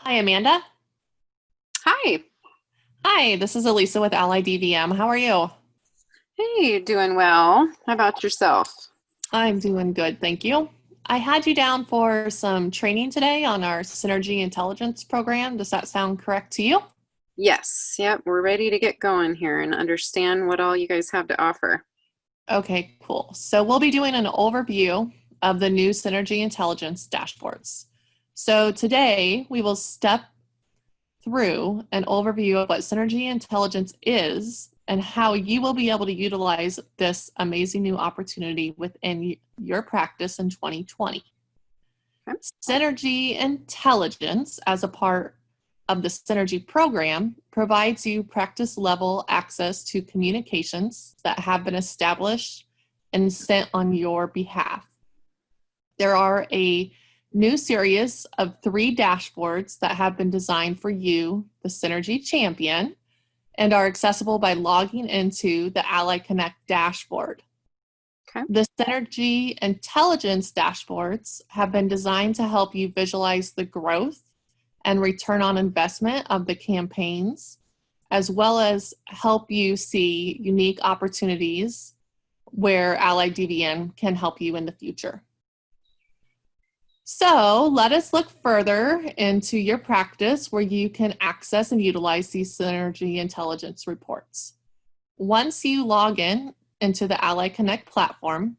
Hi, Amanda. Hi. Hi, this is Elisa with Ally DVM. How are you? Hey, doing well. How about yourself? I'm doing good, thank you. I had you down for some training today on our Synergy Intelligence program. Does that sound correct to you? Yes, yep, we're ready to get going here and understand what all you guys have to offer. Okay, cool. So we'll be doing an overview of the new Synergy Intelligence dashboards. So today we will step through an overview of what Synergy Intelligence is and how you will be able to utilize this amazing new opportunity within your practice in 2020. Okay. Synergy Intelligence, as a part of the Synergy program, provides you practice level access to communications that have been established and sent on your behalf. There are a new series of 3 dashboards that have been designed for you, the Synergy Champion, and are accessible by logging into the Ally Connect dashboard. Okay. The Synergy Intelligence dashboards have been designed to help you visualize the growth and return on investment of the campaigns, as well as help you see unique opportunities where Ally DVM can help you in the future. So let us look further into your practice where you can access and utilize these Synergy Intelligence reports. Once you log in into the Ally Connect platform,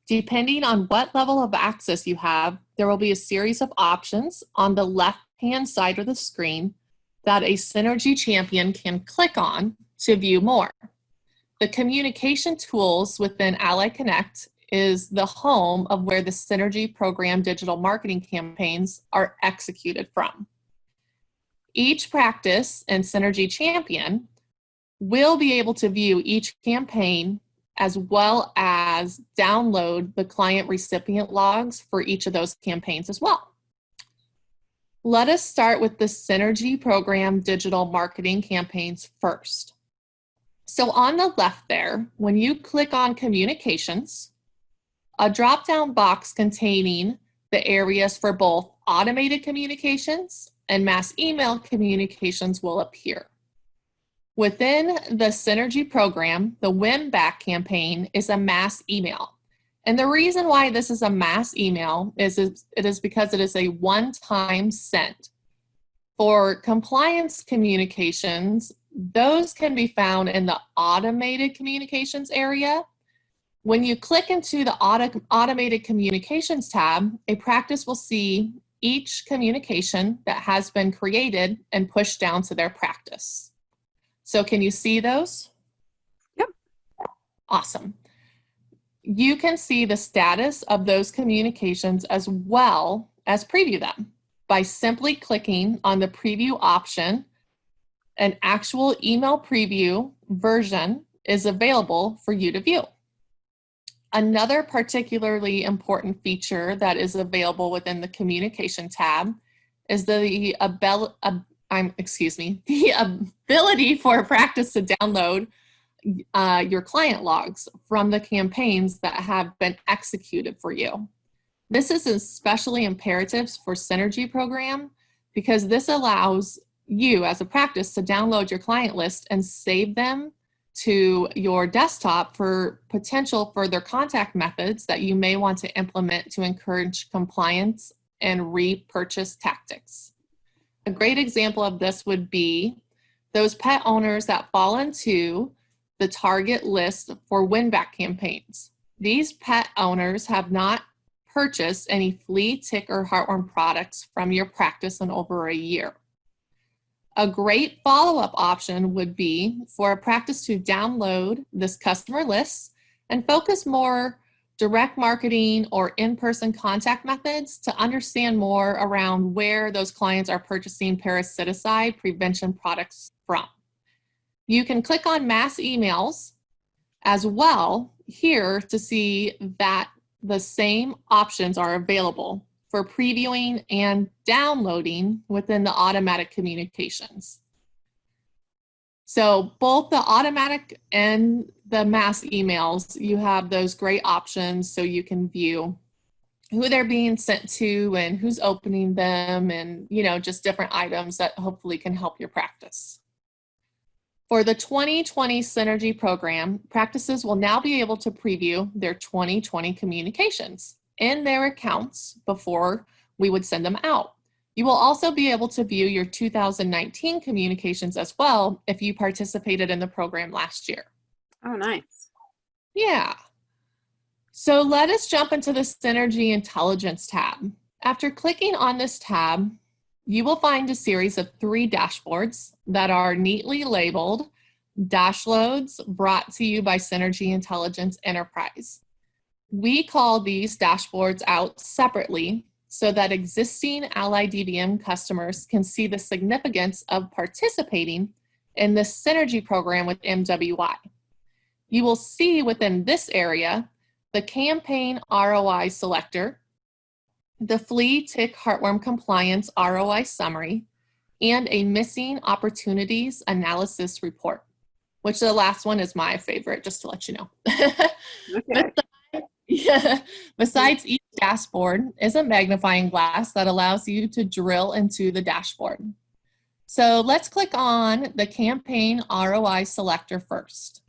depending on what level of access you have, there will be a series of options on the left-hand side of the screen that a Synergy champion can click on to view more. The communication tools within Ally Connect is the home of where the Synergy program digital marketing campaigns are executed from. Each practice and Synergy champion will be able to view each campaign as well as download the client recipient logs for each of those campaigns as well. Let us start with the Synergy program digital marketing campaigns first. So on the left there, when you click on communications, a drop-down box containing the areas for both automated communications and mass email communications will appear. Within the Synergy program, the Win Back campaign is a mass email. And the reason why this is a mass email is it is because it is a one-time send. For compliance communications, those can be found in the automated communications area. When you click into the automated communications tab, a practice will see each communication that has been created and pushed down to their practice. So can you see those? Yep. Awesome. You can see the status of those communications as well as preview them by simply clicking on the preview option. An actual email preview version is available for you to view. Another particularly important feature that is available within the communication tab is the ability for a practice to download your client logs from the campaigns that have been executed for you. This is especially imperative for Synergy program because this allows you as a practice to download your client list and save them to your desktop for potential further contact methods that you may want to implement to encourage compliance and repurchase tactics. A great example of this would be those pet owners that fall into the target list for win-back campaigns. These pet owners have not purchased any flea, tick, or heartworm products from your practice in over a year. A great follow-up option would be for a practice to download this customer list and focus more direct marketing or in-person contact methods to understand more around where those clients are purchasing parasiticide prevention products from. You can click on mass emails as well here to see that the same options are available for previewing and downloading within the automatic communications. So both the automatic and the mass emails, you have those great options so you can view who they're being sent to and who's opening them, and, you know, just different items that hopefully can help your practice. For the 2020 Synergy program, practices will now be able to preview their 2020 communications in their accounts before we would send them out. You will also be able to view your 2019 communications as well if you participated in the program last year. Oh, nice. Yeah. So let us jump into the Synergy Intelligence tab. After clicking on this tab, you will find a series of 3 dashboards that are neatly labeled Dashloads brought to you by Synergy Intelligence Enterprise. We call these dashboards out separately so that existing Ally DVM customers can see the significance of participating in the Synergy program with MWI. You will see within this area the campaign ROI selector, the flea tick heartworm compliance ROI summary, and a missing opportunities analysis report, which the last one is my favorite, just to let you know. Okay. Besides each dashboard is a magnifying glass that allows you to drill into the dashboard. So let's click on the campaign ROI selector first.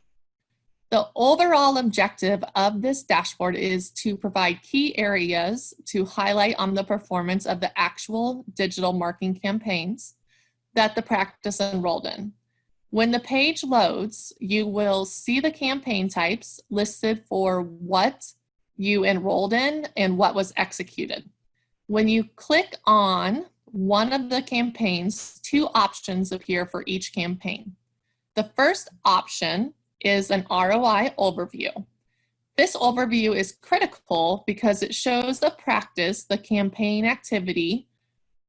The overall objective of this dashboard is to provide key areas to highlight on the performance of the actual digital marketing campaigns that the practice enrolled in. When the page loads, you will see the campaign types listed for what you enrolled in and what was executed. When you click on one of the campaigns, 2 options appear for each campaign. The first option is an ROI overview. This overview is critical because it shows the practice, the campaign activity,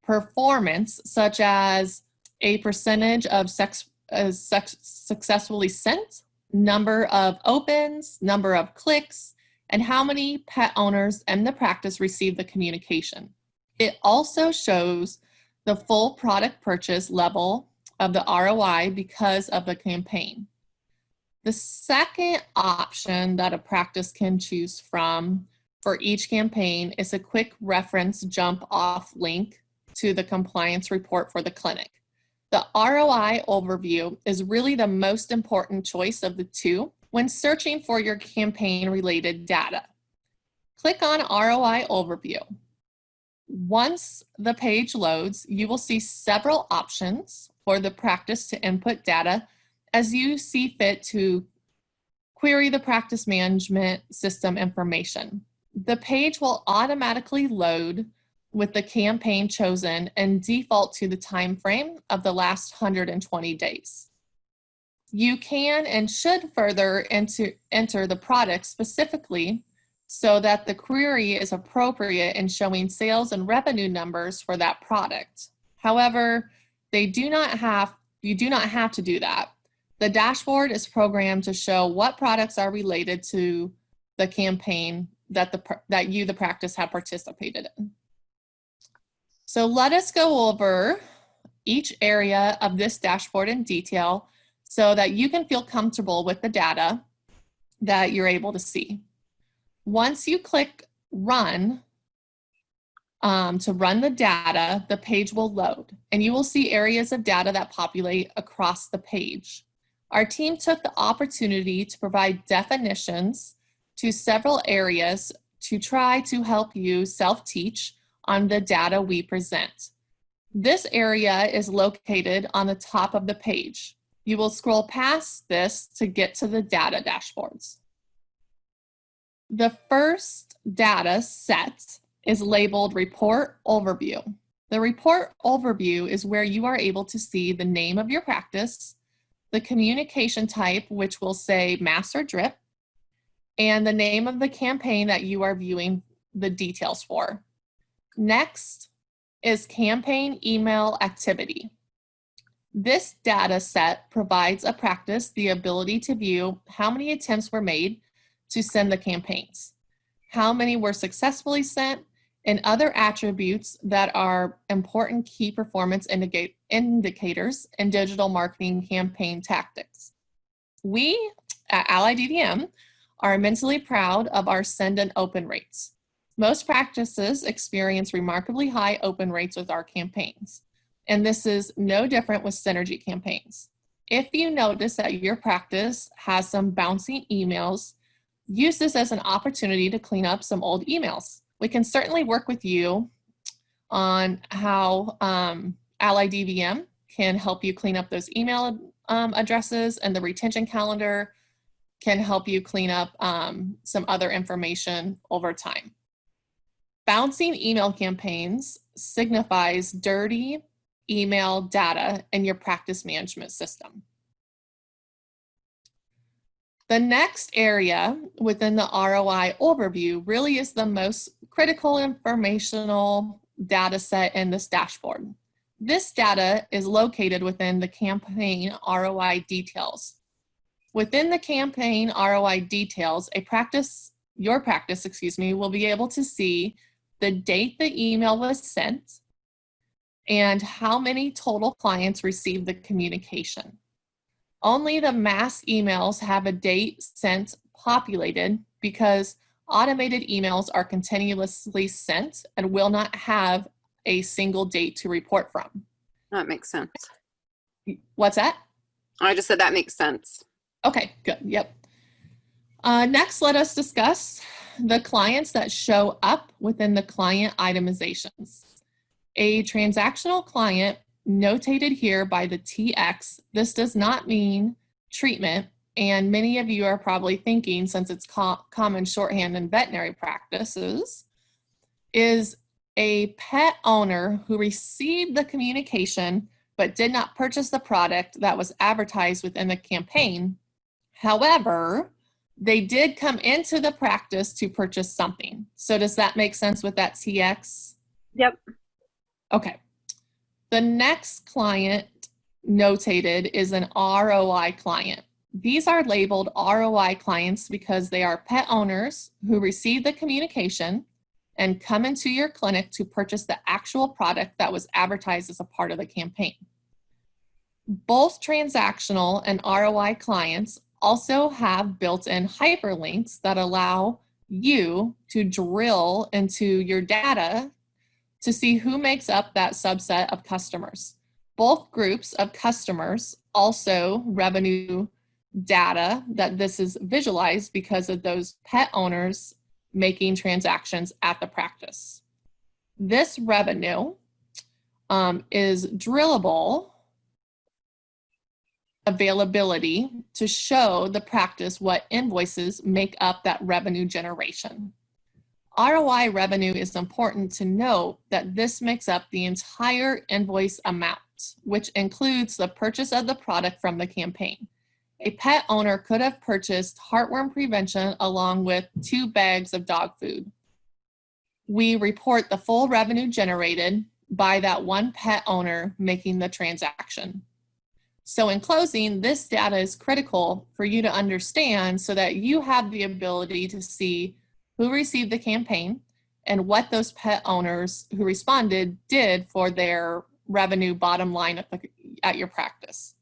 performance, such as a percentage of successfully sent, number of opens, number of clicks, and how many pet owners in the practice received the communication. It also shows the full product purchase level of the ROI because of the campaign. The second option that a practice can choose from for each campaign is a quick reference jump off link to the compliance report for the clinic. The ROI overview is really the most important choice of the 2 when searching for your campaign related data. Click on ROI overview. Once the page loads, you will see several options for the practice to input data as you see fit to query the practice management system information. The page will automatically load with the campaign chosen and default to the time frame of the last 120 days. You can and should further enter the product specifically so that the query is appropriate in showing sales and revenue numbers for that product. However, you do not have to do that. The dashboard is programmed to show what products are related to the campaign that you, the practice, have participated in. So let us go over each area of this dashboard in detail so that you can feel comfortable with the data that you're able to see. Once you click run, to run the data, the page will load and you will see areas of data that populate across the page. Our team took the opportunity to provide definitions to several areas to try to help you self-teach on the data we present. This area is located on the top of the page. You will scroll past this to get to the data dashboards. The first data set is labeled Report Overview. The Report Overview is where you are able to see the name of your practice, the communication type, which will say mass or drip, and the name of the campaign that you are viewing the details for. Next is campaign email activity. This data set provides a practice the ability to view how many attempts were made to send the campaigns, how many were successfully sent, and other attributes that are important key performance indicators in digital marketing campaign tactics. We at Ally DVM are immensely proud of our send and open rates. Most practices experience remarkably high open rates with our campaigns, and this is no different with Synergy campaigns. If you notice that your practice has some bouncing emails, use this as an opportunity to clean up some old emails. We can certainly work with you on how Ally DVM can help you clean up those email addresses, and the retention calendar can help you clean up some other information over time. Bouncing email campaigns signifies dirty email data in your practice management system. The next area within the ROI overview really is the most critical informational data set in this dashboard. This data is located within the campaign ROI details. Within the campaign ROI details, your practice, will be able to see the date the email was sent and how many total clients received the communication. Only the mass emails have a date sent populated because automated emails are continuously sent and will not have a single date to report from. That makes sense. What's that? I just said that makes sense. Okay, good, yep. Next, let us discuss the clients that show up within the client itemizations. A transactional client notated here by the TX, this does not mean treatment, and many of you are probably thinking, since it's common shorthand in veterinary practices, is a pet owner who received the communication but did not purchase the product that was advertised within the campaign. However, they did come into the practice to purchase something. So does that make sense with that TX? Yep. Okay. The next client notated is an ROI client. These are labeled ROI clients because they are pet owners who receive the communication and come into your clinic to purchase the actual product that was advertised as a part of the campaign. Both transactional and ROI clients also have built-in hyperlinks that allow you to drill into your data to see who makes up that subset of customers. Both groups of customers also revenue data that this is visualized because of those pet owners making transactions at the practice. This revenue is drillable availability to show the practice what invoices make up that revenue generation. ROI revenue is important to note that this makes up the entire invoice amount, which includes the purchase of the product from the campaign. A pet owner could have purchased heartworm prevention along with 2 bags of dog food. We report the full revenue generated by that one pet owner making the transaction. So in closing, this data is critical for you to understand so that you have the ability to see who received the campaign and what those pet owners who responded did for their revenue bottom line at your practice.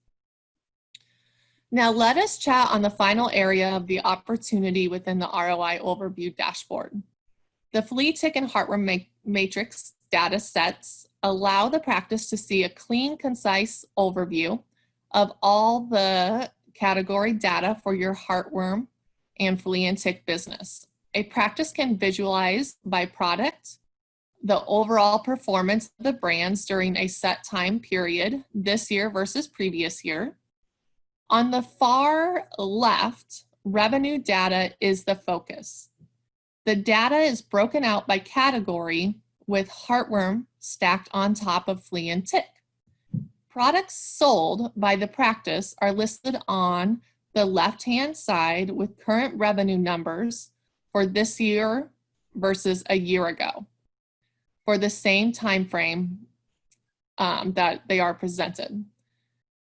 Now let us chat on the final area of the opportunity within the ROI overview dashboard. The flea, tick, and heartworm matrix data sets allow the practice to see a clean, concise overview of all the category data for your heartworm and flea and tick business. A practice can visualize by product the overall performance of the brands during a set time period, this year versus previous year. On the far left, revenue data is the focus. The data is broken out by category with heartworm stacked on top of flea and tick. Products sold by the practice are listed on the left-hand side with current revenue numbers for this year versus a year ago for the same time frame that they are presented.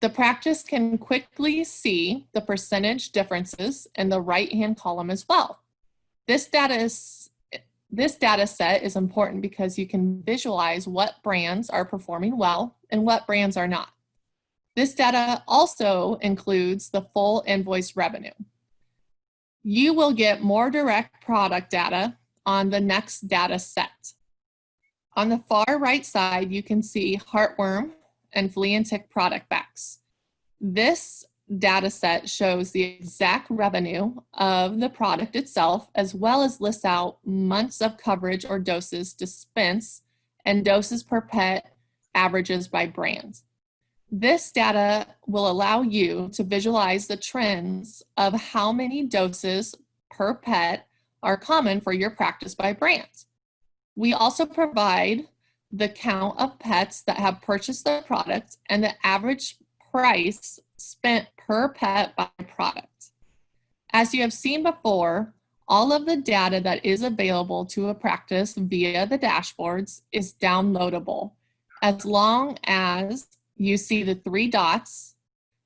The practice can quickly see the percentage differences in the right-hand column as well. This data set is important because you can visualize what brands are performing well and what brands are not. This data also includes the full invoice revenue. You will get more direct product data on the next data set. On the far right side, you can see heartworm and flea and tick product facts. This data set shows the exact revenue of the product itself, as well as lists out months of coverage or doses dispensed and doses per pet averages by brand. This data will allow you to visualize the trends of how many doses per pet are common for your practice by brand. We also provide the count of pets that have purchased the product and the average price spent per pet by product. As you have seen before, all of the data that is available to a practice via the dashboards is downloadable, as long as you see the 3 dots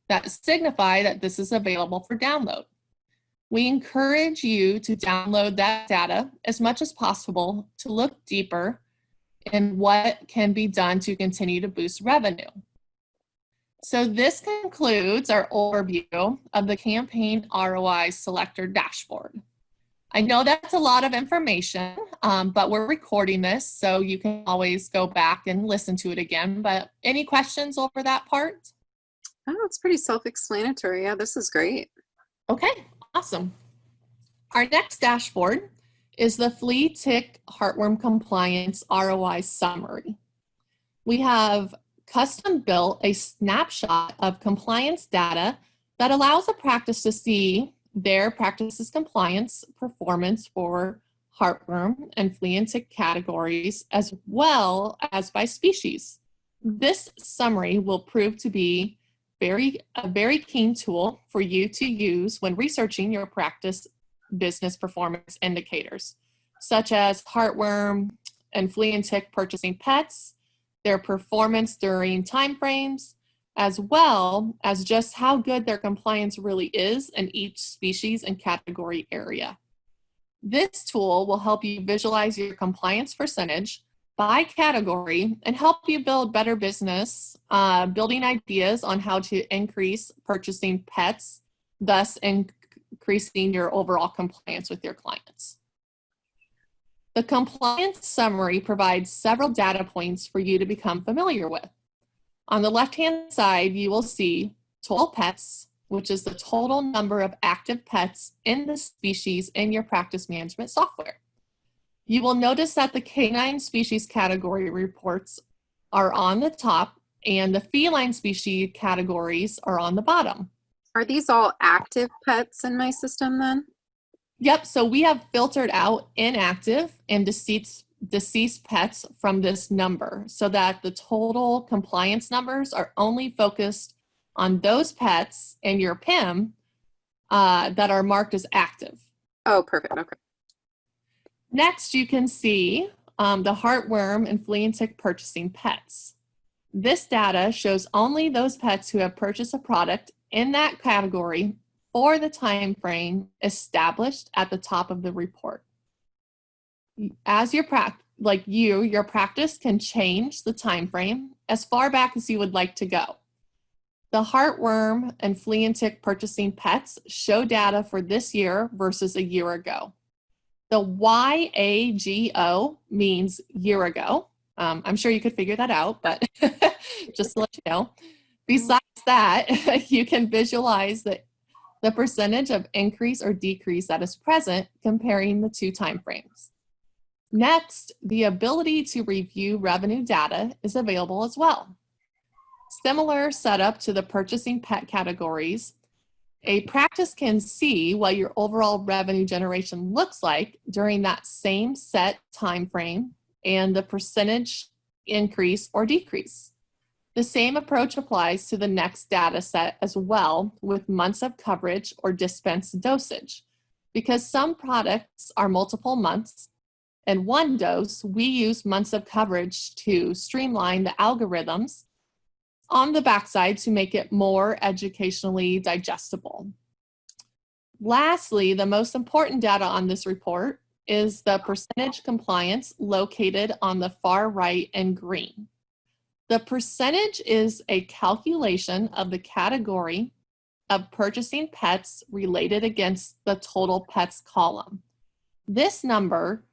that signify that this is available for download. We encourage you to download that data as much as possible to look deeper in what can be done to continue to boost revenue. So this concludes our overview of the Campaign ROI Selector dashboard. I know that's a lot of information, but we're recording this, so you can always go back and listen to it again. But any questions over that part? Oh, it's pretty self-explanatory. Yeah, this is great. Okay, awesome. Our next dashboard is the Flea Tick Heartworm Compliance ROI Summary. We have custom built a snapshot of compliance data that allows a practice to see their practice's compliance performance for heartworm and flea and tick categories, as well as by species. This summary will prove to be a very keen tool for you to use when researching your practice business performance indicators, such as heartworm and flea and tick purchasing pets, their performance during timeframes, as well as just how good their compliance really is in each species and category area. This tool will help you visualize your compliance percentage by category and help you build better business, building ideas on how to increase purchasing pets, thus increasing your overall compliance with your clients. The compliance summary provides several data points for you to become familiar with. On the left-hand side, you will see total pets, which is the total number of active pets in the species in your practice management software. You will notice that the canine species category reports are on the top and the feline species categories are on the bottom. Are these all active pets in my system then? Yep, so we have filtered out inactive and deceased pets from this number so that the total compliance numbers are only focused on those pets in your PIM that are marked as active. Oh, perfect. Okay. Next, you can see the heartworm and flea and tick purchasing pets. This data shows only those pets who have purchased a product in that category for the time frame established at the top of the report. As your practice can change the time frame as far back as you would like to go. The heartworm and flea and tick purchasing pets show data for this year versus a year ago. The YAGO means year ago. I'm sure you could figure that out, but just to let you know. Besides that, you can visualize the percentage of increase or decrease that is present comparing the two time frames. Next, the ability to review revenue data is available as well. Similar setup to the purchasing pet categories, a practice can see what your overall revenue generation looks like during that same set time frame and the percentage increase or decrease. The same approach applies to the next data set as well with months of coverage or dispensed dosage. Because some products are multiple months and one dose, we use months of coverage to streamline the algorithms on the backside to make it more educationally digestible. Lastly, the most important data on this report is the percentage compliance located on the far right in green. The percentage is a calculation of the category of purchasing pets related against the total pets column. This number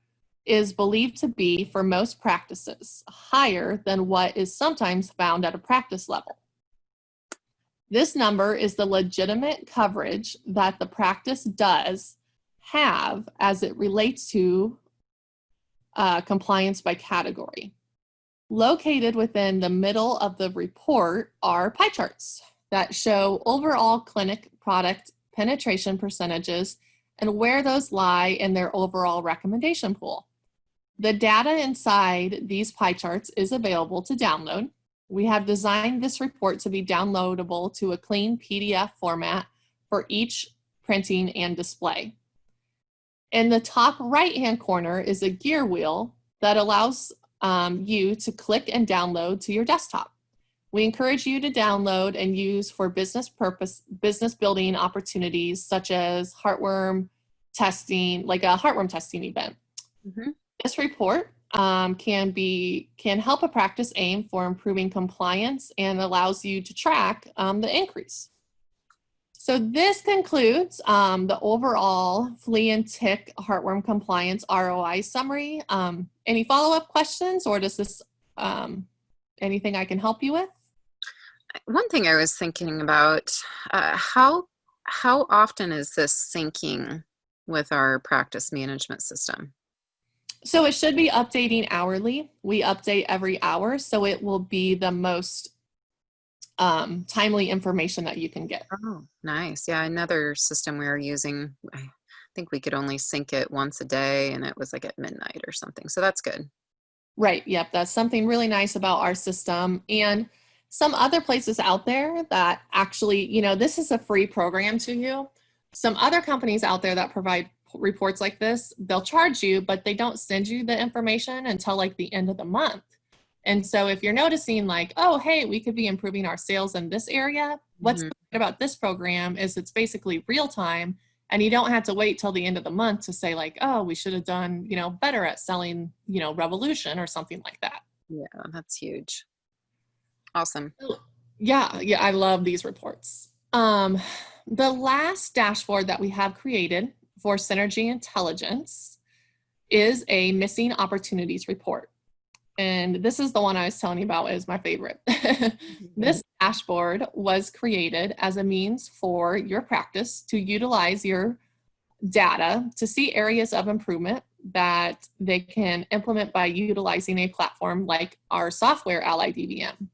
is believed to be, for most practices, higher than what is sometimes found at a practice level. This number is the legitimate coverage that the practice does have as it relates to compliance by category. Located within the middle of the report are pie charts that show overall clinic product penetration percentages and where those lie in their overall recommendation pool. The data inside these pie charts is available to download. We have designed this report to be downloadable to a clean PDF format for each printing and display. In the top right-hand corner is a gear wheel that allows you to click and download to your desktop. We encourage you to download and use for business building opportunities such as heartworm testing, like a heartworm testing event. Mm-hmm. This report can help a practice aim for improving compliance and allows you to track the increase. So this concludes the overall flea and tick heartworm compliance ROI summary. Any follow-up questions, or does this anything I can help you with? One thing I was thinking about, how often is this syncing with our practice management system? So it should be updating hourly. We update every hour, so it will be the most timely information that you can get. Oh, nice. Yeah, another system we were using, I think we could only sync it once a day, and it was like at midnight or something. So that's good. Right. Yep. That's something really nice about our system. And some other places out there that actually, this is a free program to you. Some other companies out there that provide reports like this, they'll charge you, but they don't send you the information until like the end of the month. And so if you're noticing like, oh, hey, we could be improving our sales in this area, what's good about this program is it's basically real time, and you don't have to wait till the end of the month to say like, oh, we should have done, better at selling, Revolution or something like that. Yeah, that's huge. Awesome. Yeah, I love these reports. The last dashboard that we have created for Synergy Intelligence is a missing opportunities report. And this is the one I was telling you about is my favorite. This dashboard was created as a means for your practice to utilize your data to see areas of improvement that they can implement by utilizing a platform like our software, Ally DVM.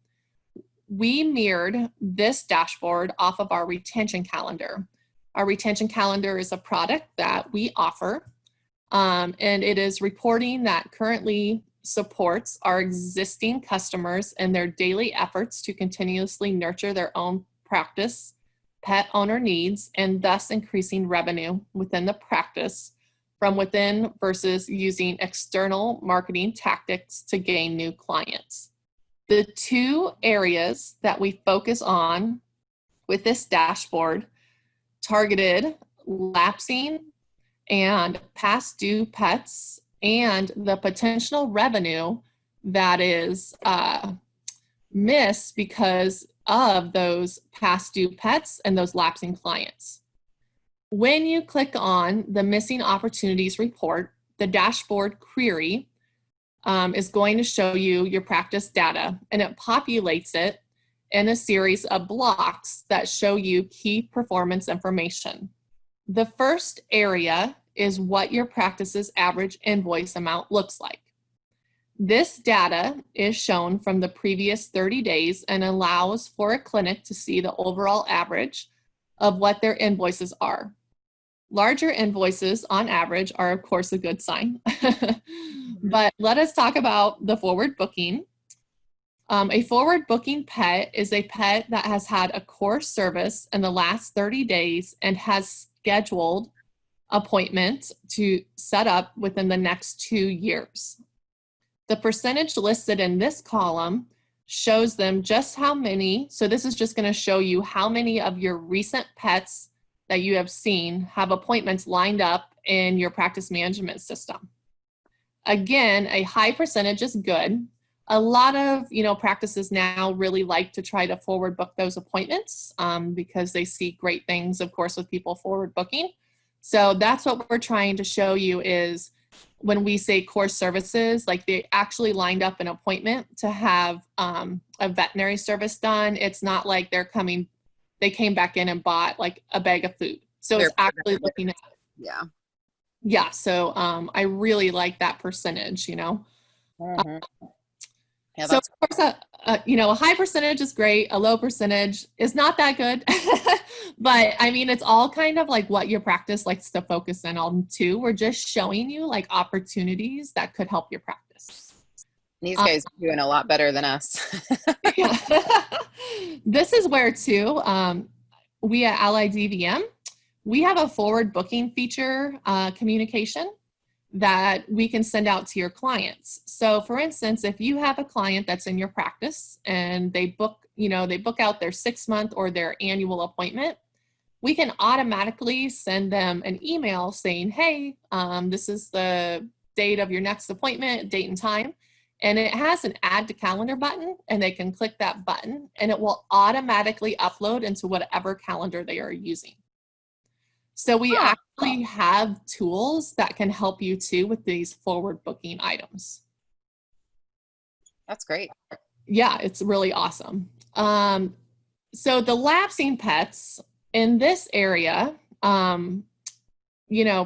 We mirrored this dashboard off of our retention calendar. Our retention calendar is a product that we offer, and it is reporting that currently supports our existing customers in their daily efforts to continuously nurture their own practice, pet owner needs, and thus increasing revenue within the practice from within versus using external marketing tactics to gain new clients. The two areas that we focus on with this dashboard targeted lapsing and past due pets and the potential revenue that is missed because of those past due pets and those lapsing clients. When you click on the missing opportunities report, the dashboard query is going to show you your practice data, and it populates it in a series of blocks that show you key performance information. The first area is what your practice's average invoice amount looks like. This data is shown from the previous 30 days and allows for a clinic to see the overall average of what their invoices are. Larger invoices on average are of course a good sign. But let us talk about the forward booking. A forward booking pet is a pet that has had a core service in the last 30 days and has scheduled appointment to set up within the next 2 years. The percentage listed in this column shows them just how many, so this is just going to show you how many of your recent pets that you have seen have appointments lined up in your practice management system. Again, a high percentage is good. A lot of practices now really like to try to forward book those appointments because they see great things, of course, with people forward booking. So that's what we're trying to show you is when we say core services, like they actually lined up an appointment to have a veterinary service done. It's not like they came back in and bought like a bag of food. So it's actually looking at, yeah. So I really like that percentage, you know. Yeah, so of course, a high percentage is great. A low percentage is not that good. But I mean, it's all kind of like what your practice likes to focus in on too. We're just showing you like opportunities that could help your practice. These guys are doing a lot better than us. Yeah. This is where too, we at Ally DVM, we have a forward booking feature communication that we can send out to your clients. So for instance, if you have a client that's in your practice and they book out their 6-month or their annual appointment, we can automatically send them an email saying, hey, this is the date of your next appointment, date and time. And it has an add to calendar button, and they can click that button and it will automatically upload into whatever calendar they are using. So we actually have tools that can help you too with these forward booking items. That's great. Yeah, it's really awesome. So the lapsing pets in this area,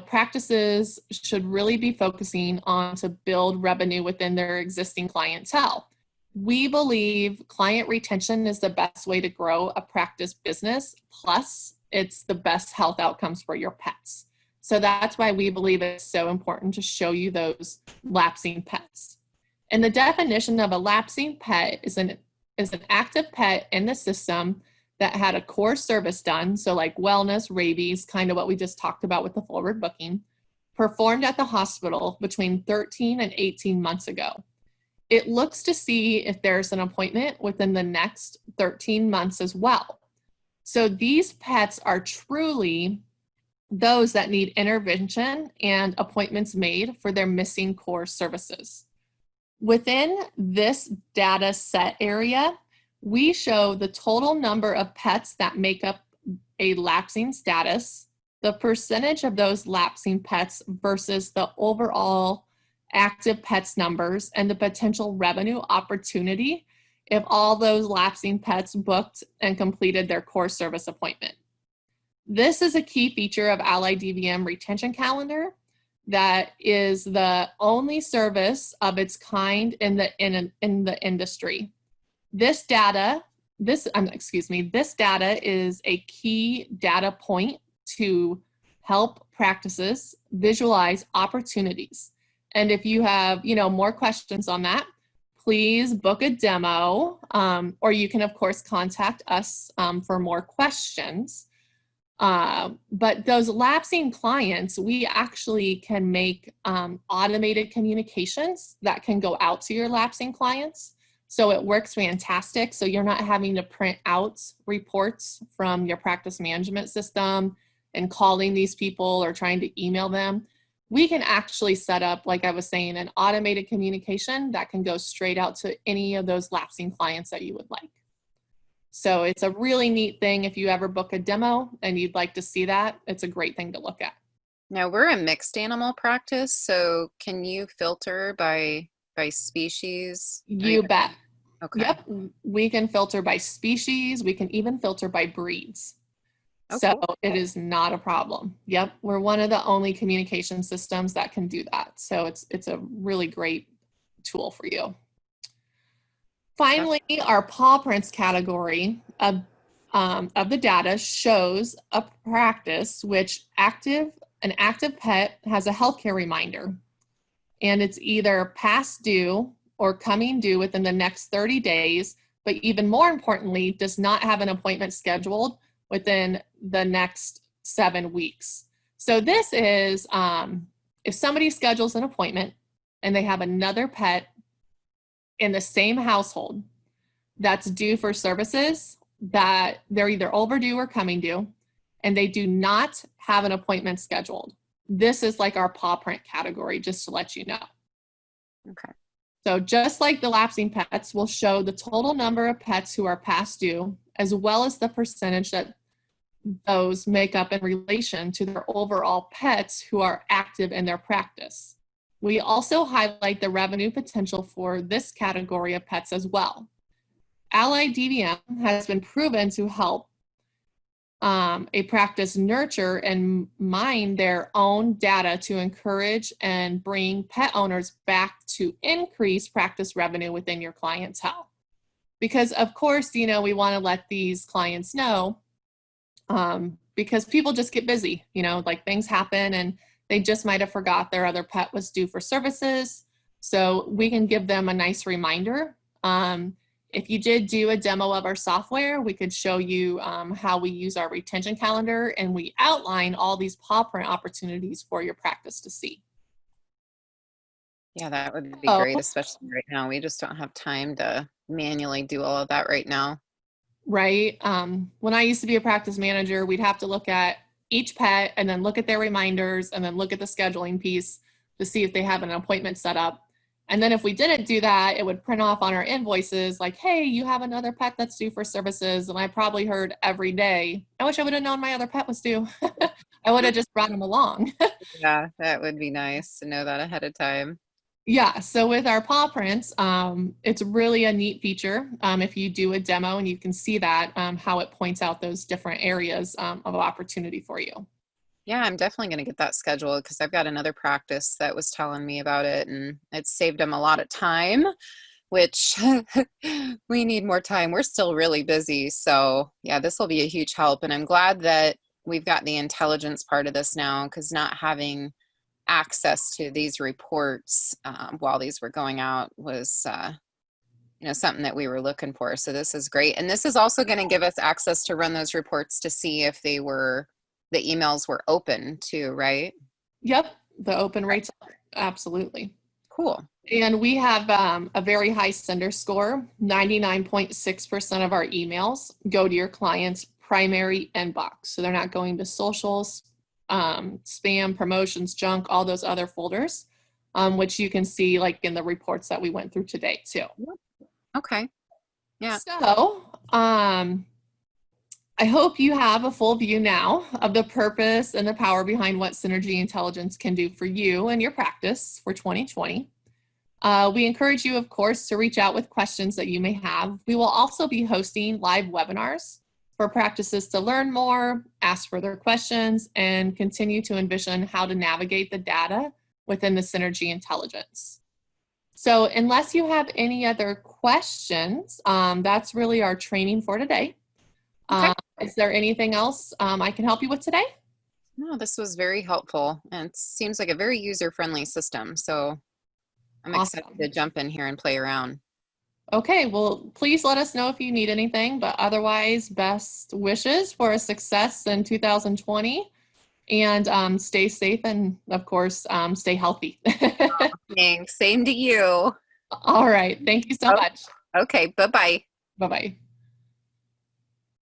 practices should really be focusing on to build revenue within their existing clientele. We believe client retention is the best way to grow a practice business. Plus, it's the best health outcomes for your pets. So that's why we believe it's so important to show you those lapsing pets. And the definition of a lapsing pet is an active pet in the system that had a core service done, so like wellness, rabies, kind of what we just talked about with the forward booking, performed at the hospital between 13 and 18 months ago. It looks to see if there's an appointment within the next 13 months as well. So these pets are truly those that need intervention and appointments made for their missing core services. Within this data set area, we show the total number of pets that make up a lapsing status, the percentage of those lapsing pets versus the overall active pets numbers, and the potential revenue opportunity if all those lapsing pets booked and completed their core service appointment. This is a key feature of Ally DVM Retention Calendar that is the only service of its kind in the industry. This data is a key data point to help practices visualize opportunities. And if you have, more questions on that, please book a demo, or you can, of course, contact us for more questions. But those lapsing clients, we actually can make automated communications that can go out to your lapsing clients. So it works fantastic. So you're not having to print out reports from your practice management system and calling these people or trying to email them. We can actually set up, like I was saying, an automated communication that can go straight out to any of those lapsing clients that you would like. So it's a really neat thing. If you ever book a demo and you'd like to see that, it's a great thing to look at. Now, we're a mixed animal practice, so can you filter by species? You bet. Okay. Yep. We can filter by species. We can even filter by breeds. So cool. It is not a problem. Yep. We're one of the only communication systems that can do that. So it's a really great tool for you. Finally, our paw prints category of the data shows a practice which an active pet has a healthcare reminder, and it's either past due or coming due within the next 30 days, but even more importantly, does not have an appointment scheduled within the next 7 weeks. So this is if somebody schedules an appointment and they have another pet in the same household that's due for services that they're either overdue or coming due, and they do not have an appointment scheduled. This is like our paw print category, just to let you know. Okay. So just like the lapsing pets, we'll show the total number of pets who are past due, as well as the percentage that those make up in relation to their overall pets who are active in their practice. We also highlight the revenue potential for this category of pets as well. Ally DVM has been proven to help a practice nurture and mine their own data to encourage and bring pet owners back to increase practice revenue within your clientele. Because of course, we want to let these clients know, because people just get busy, like things happen and they just might have forgot their other pet was due for services. So we can give them a nice reminder. If you did do a demo of our software, we could show you how we use our retention calendar, and we outline all these paw print opportunities for your practice to see. Yeah, that would be great, especially right now. We just don't have time to manually do all of that right now. Right. When I used to be a practice manager, we'd have to look at each pet and then look at their reminders and then look at the scheduling piece to see if they have an appointment set up. And then if we didn't do that, it would print off on our invoices like, hey, you have another pet that's due for services. And I probably heard every day, I wish I would have known my other pet was due. I would have just brought him along. Yeah, that would be nice to know that ahead of time. Yeah, so with our paw prints, it's really a neat feature. If you do a demo and you can see that, how it points out those different areas of opportunity for you. Yeah, I'm definitely going to get that scheduled because I've got another practice that was telling me about it, and it saved them a lot of time, which we need more time. We're still really busy. So yeah, this will be a huge help. And I'm glad that we've got the intelligence part of this now, because not having access to these reports while these were going out was something that we were looking for. So this is great. And this is also going to give us access to run those reports to see if the emails were open too, right? Yep, the open rates, absolutely. Cool. And we have a very high sender score. 99.6% of our emails go to your client's primary inbox. So they're not going to socials, spam, promotions, junk, all those other folders, which you can see like in the reports that we went through today too. Okay. Yeah. So I hope you have a full view now of the purpose and the power behind what Synergy Intelligence can do for you and your practice for 2020. We encourage you, of course, to reach out with questions that you may have. We will also be hosting live webinars for practices to learn more, ask further questions, and continue to envision how to navigate the data within the Synergy Intelligence. So unless you have any other questions, that's really our training for today. Okay. Is there anything else I can help you with today? No, this was very helpful, and it seems like a very user-friendly system. So I'm excited to jump in here and play around. Okay, well, please let us know if you need anything, but otherwise, best wishes for a success in 2020, and stay safe and, of course, stay healthy. Thanks. Same to you. All right. Thank you so much. Okay. Bye-bye. Bye-bye.